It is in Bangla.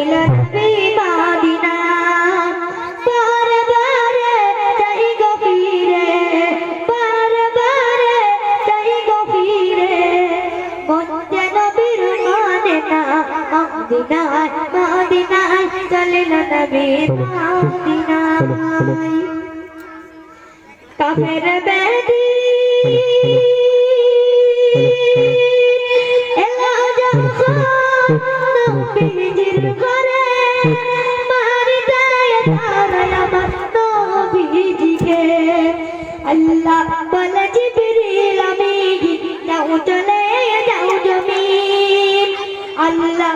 চলিল নবী মদিনা বারে বারে যাই গো ফিরে বারে বারে যাই গো ফিরে মন যেন বীর মানে না মদিনায় মদিনায় চলিল নবী মদিনায় কাফের বেদি এলা যখন নবীজির ঘরে মারি দেয় তারা আমার নবীজিকে আল্লাহ বলে জিবরিল আমিন যাও চলে যাও জমিন আল্লাহ